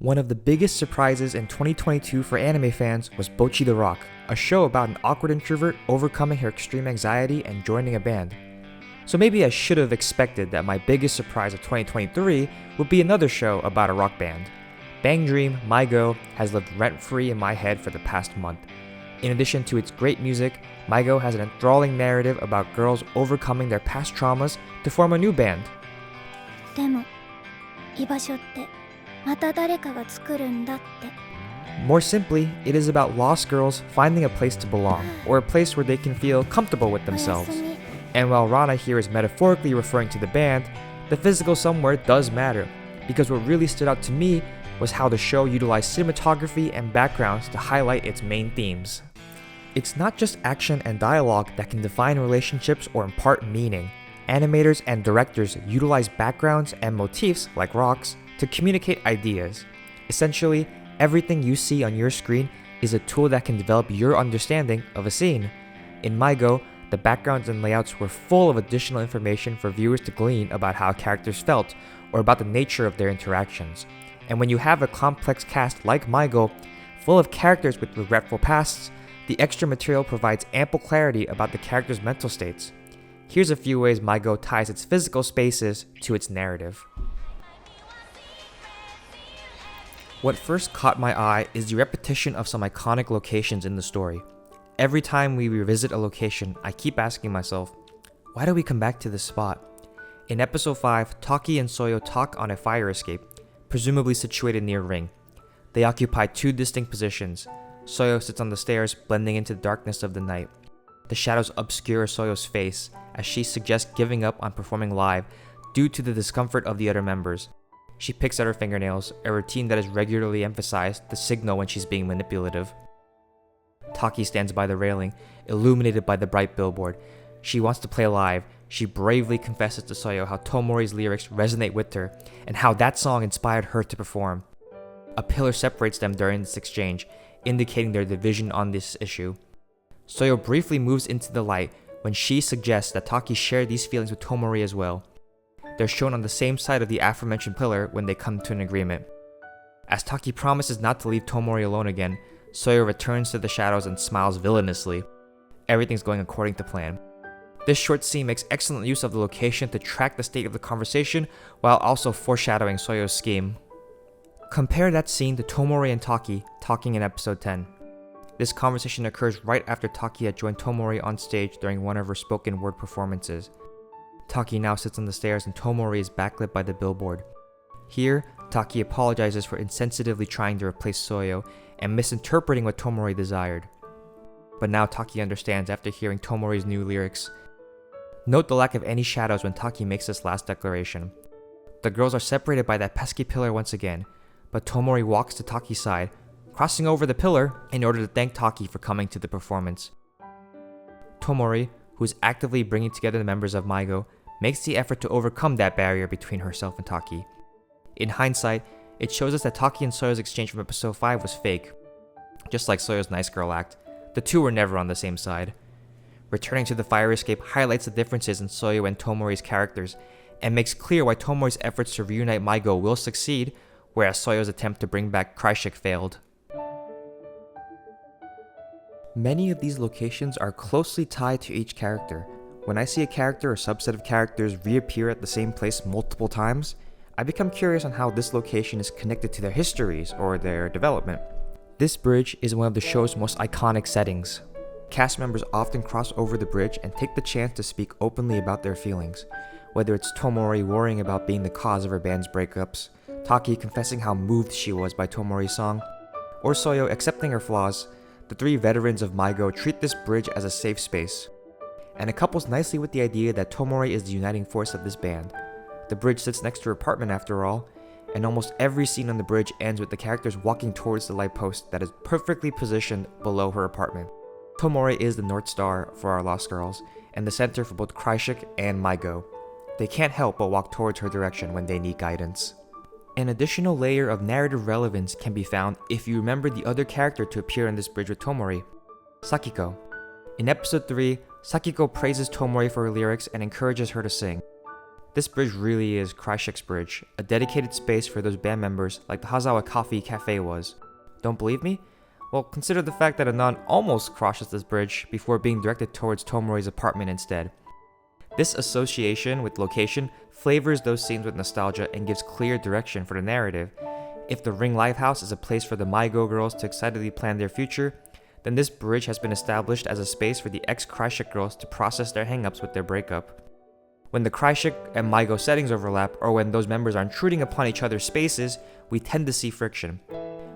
One of the biggest surprises in 2022 for anime fans was Bocchi the Rock, a show about an awkward introvert overcoming her extreme anxiety and joining a band. So maybe I should have expected that my biggest surprise of 2023 would be another show about a rock band. Bang Dream, My Go has lived rent-free in my head for the past month. In addition to its great music, My Go has an enthralling narrative about girls overcoming their past traumas to form a new band. でも、居場所ってまた誰かが作るんだって。 More simply, it is about lost girls finding a place to belong, or a place where they can feel comfortable with おやす themselves. み。 And while Rana here is metaphorically referring to the band, the physical somewhere does matter, because what really stood out to me was how the show utilized cinematography and backgrounds to highlight its main themes. It's not just action and dialogue that can define relationships or impart meaning. Animators and directors utilize backgrounds and motifs, like rocks, to communicate ideas. Essentially, everything you see on your screen is a tool that can develop your understanding of a scene. In My Go, the backgrounds and layouts were full of additional information for viewers to glean about how characters felt or about the nature of their interactions. And when you have a complex cast like My Go, full of characters with regretful pasts, the extra material provides ample clarity about the characters' mental states. Here's a few ways My Go ties its physical spaces to its narrative. What first caught my eye is the repetition of some iconic locations in the story. Every time we revisit a location, I keep asking myself, why do we come back to this spot? In episode 5, Taki and Soyo talk on a fire escape, presumably situated near Ring. They occupy two distinct positions. Soyo sits on the stairs, blending into the darkness of the night. The shadows obscure Soyo's face, as she suggests giving up on performing live due to the discomfort of the other members. She picks at her fingernails, a routine that is regularly emphasized to signal when she's being manipulative. Taki stands by the railing, illuminated by the bright billboard. She wants to play live. She bravely confesses to Soyo how Tomori's lyrics resonate with her, and how that song inspired her to perform. A pillar separates them during this exchange, indicating their division on this issue. Soyo briefly moves into the light when she suggests that Taki share these feelings with Tomori as well. They're shown on the same side of the aforementioned pillar when they come to an agreement. As Taki promises not to leave Tomori alone again, Soyo returns to the shadows and smiles villainously. Everything's going according to plan. This short scene makes excellent use of the location to track the state of the conversation while also foreshadowing Soyo's scheme. Compare that scene to Tomori and Taki talking in episode 10. This conversation occurs right after Taki had joined Tomori on stage during one of her spoken word performances. Taki now sits on the stairs and Tomori is backlit by the billboard. Here, Taki apologizes for insensitively trying to replace Soyo and misinterpreting what Tomori desired. But now Taki understands after hearing Tomori's new lyrics. Note the lack of any shadows when Taki makes this last declaration. The girls are separated by that pesky pillar once again, but Tomori walks to Taki's side, crossing over the pillar in order to thank Taki for coming to the performance. Tomori, who is actively bringing together the members of My Go, makes the effort to overcome that barrier between herself and Taki. In hindsight, it shows us that Taki and Soyo's exchange from episode 5 was fake. Just like Soyo's nice girl act, the two were never on the same side. Returning to the fire escape highlights the differences in Soyo and Tomori's characters, and makes clear why Tomori's efforts to reunite My Go will succeed, whereas Soyo's attempt to bring back Kreishik failed. Many of these locations are closely tied to each character. When I see a character or subset of characters reappear at the same place multiple times, I become curious on how this location is connected to their histories or their development. This bridge is one of the show's most iconic settings. Cast members often cross over the bridge and take the chance to speak openly about their feelings, whether it's Tomori worrying about being the cause of her band's breakups, Taki confessing how moved she was by Tomori's song, or Soyo accepting her flaws. The three veterans of My Go treat this bridge as a safe space, and it couples nicely with the idea that Tomori is the uniting force of this band. The bridge sits next to her apartment after all, and almost every scene on the bridge ends with the characters walking towards the light post that is perfectly positioned below her apartment. Tomori is the North Star for our Lost Girls, and the center for both Kreishik and My Go. They can't help but walk towards her direction when they need guidance. An additional layer of narrative relevance can be found if you remember the other character to appear on this bridge with Tomori, Sakiko. In episode 3, Sakiko praises Tomori for her lyrics and encourages her to sing. This bridge really is Kreishek's bridge, a dedicated space for those band members like the Hazawa Coffee Cafe was. Don't believe me? Well, consider the fact that Anon almost crosses this bridge before being directed towards Tomori's apartment instead. This association with location flavors those scenes with nostalgia and gives clear direction for the narrative. If the Ring Lighthouse is a place for the Maigo girls to excitedly plan their future, then this bridge has been established as a space for the ex-Kreishek girls to process their hangups with their breakup. When the Kreishek and Maigo settings overlap, or when those members are intruding upon each other's spaces, we tend to see friction.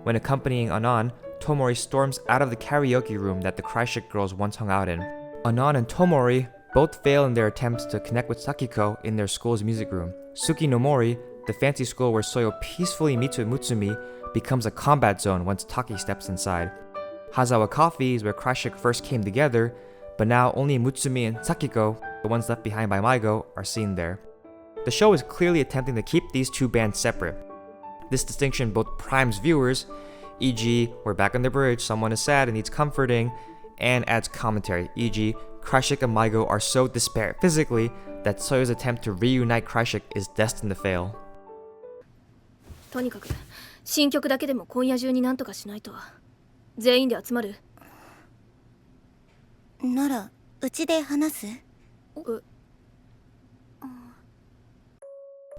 When accompanying Anon, Tomori storms out of the karaoke room that the Kreishek girls once hung out in. Anon and Tomori both fail in their attempts to connect with Sakiko in their school's music room. Suki no Mori, the fancy school where Soyo peacefully meets with Mutsumi, becomes a combat zone once Taki steps inside. Hazawa Coffee is where Kreishek first came together, but now only Mutsumi and Sakiko, the ones left behind by Maigo, are seen there. The show is clearly attempting to keep these two bands separate. This distinction both primes viewers, e.g., we're back on the bridge, someone is sad and needs comforting, and adds commentary, e.g., Kreishek and Maigo are so disparate physically that Soyo's attempt to reunite Kreishek is destined to fail. とにかく新曲だけでも今夜中になんとかしないと。全員で集まる？ならうちで話す？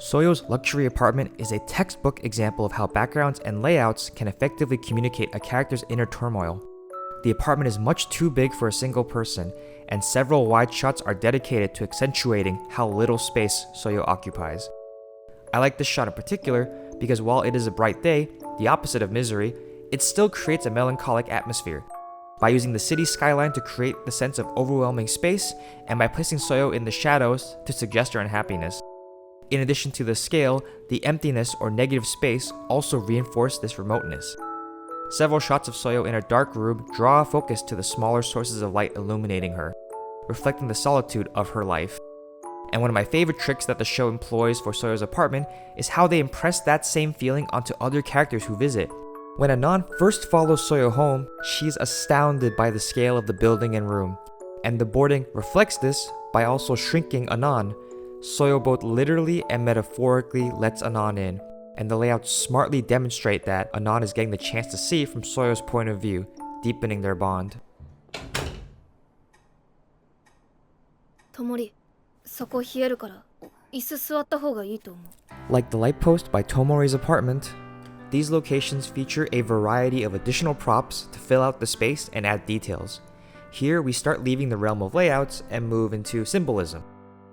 Soyo's luxury apartment is a textbook example of how backgrounds and layouts can effectively communicate a character's inner turmoil. The apartment is much too big for a single person, and several wide shots are dedicated to accentuating how little space Soyo occupies. I like this shot in particular because while it is a bright day, the opposite of misery, it still creates a melancholic atmosphere. By using the city skyline to create the sense of overwhelming space, and by placing Soyo in the shadows to suggest her unhappiness. In addition to the scale, the emptiness or negative space also reinforce this remoteness. Several shots of Soyo in a dark room draw a focus to the smaller sources of light illuminating her, reflecting the solitude of her life. And one of my favorite tricks that the show employs for Soyo's apartment is how they impress that same feeling onto other characters who visit. When Anon first follows Soyo home, she's astounded by the scale of the building and room, and the boarding reflects this by also shrinking Anon. Soyo both literally and metaphorically lets Anon in, and the layouts smartly demonstrate that Anon is getting the chance to see from Soyo's point of view, deepening their bond. ともり、そこ冷えるから椅子座った方がいいと思う。 Like the light post by Tomori's apartment, these locations feature a variety of additional props to fill out the space and add details. Here we start leaving the realm of layouts and move into symbolism.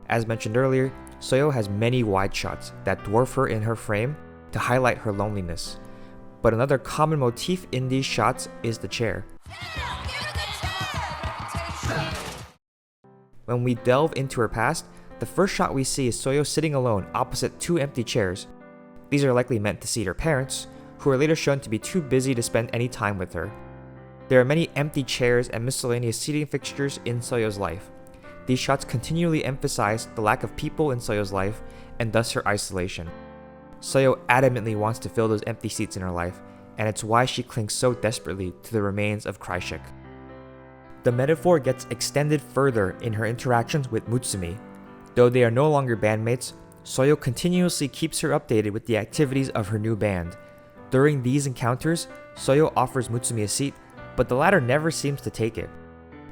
As mentioned earlier, Soyo has many wide shots that dwarf her in her frame to highlight her loneliness. But another common motif in these shots is the chair. When we delve into her past, the first shot we see is Soyo sitting alone opposite two empty chairs. These are likely meant to seat her parents, who are later shown to be too busy to spend any time with her. There are many empty chairs and miscellaneous seating fixtures in Soyo's life. These shots continually emphasize the lack of people in Soyo's life and thus her isolation. Soyo adamantly wants to fill those empty seats in her life, and it's why she clings so desperately to the remains of Kreishek. The metaphor gets extended further in her interactions with Mutsumi. Though they are no longer bandmates, Soyo continuously keeps her updated with the activities of her new band. During these encounters, Soyo offers Mutsumi a seat, but the latter never seems to take it.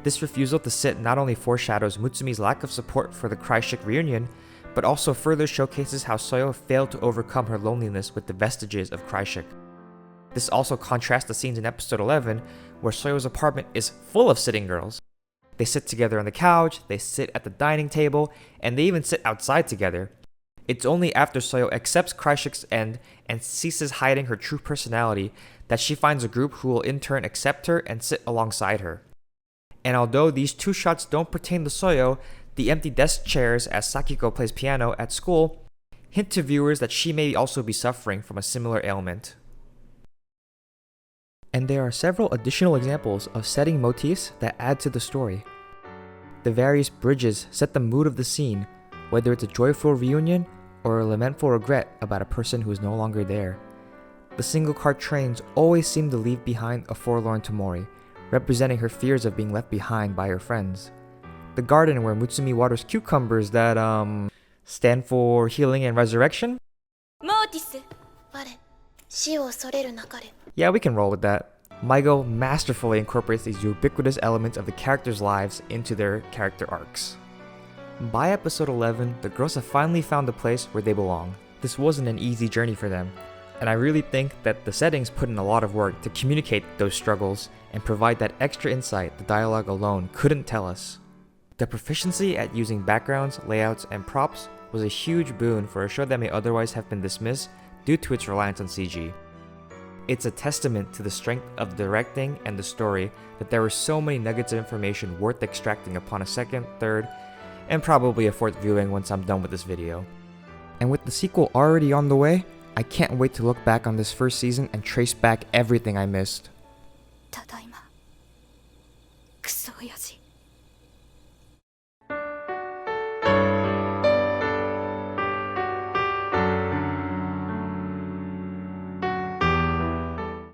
This refusal to sit not only foreshadows Mutsumi's lack of support for the Kreishek reunion, but also further showcases how Soyo failed to overcome her loneliness with the vestiges of Kreishek. This also contrasts the scenes in episode 11, where Soyo's apartment is full of sitting girls. They sit together on the couch, they sit at the dining table, and they even sit outside together. It's only after Soyo accepts Kreishek's end and ceases hiding her true personality that she finds a group who will in turn accept her and sit alongside her. And although these two shots don't pertain to Soyo, the empty desk chairs as Sakiko plays piano at school hint to viewers that she may also be suffering from a similar ailment. And there are several additional examples of setting motifs that add to the story. The various bridges set the mood of the scene, whether it's a joyful reunion or a lamentful regret about a person who is no longer there. The single-car trains always seem to leave behind a forlorn Tomori, representing her fears of being left behind by her friends. The garden where Mutsumi waters cucumbers that, stand for healing and resurrection? モーティス我死を恐れるなかれ Yeah, we can roll with that. Maigo masterfully incorporates these ubiquitous elements of the characters' lives into their character arcs. By episode 11, the girls have finally found a place where they belong. This wasn't an easy journey for them, and I really think that the settings put in a lot of work to communicate those struggles and provide that extra insight the dialogue alone couldn't tell us. The proficiency at using backgrounds, layouts, and props was a huge boon for a show that may otherwise have been dismissed due to its reliance on CG. It's a testament to the strength of the directing and the story that there were so many nuggets of information worth extracting upon a second, third, and probably a fourth viewing once I'm done with this video. And with the sequel already on the way, I can't wait to look back on this first season and trace back everything I missed. ただいま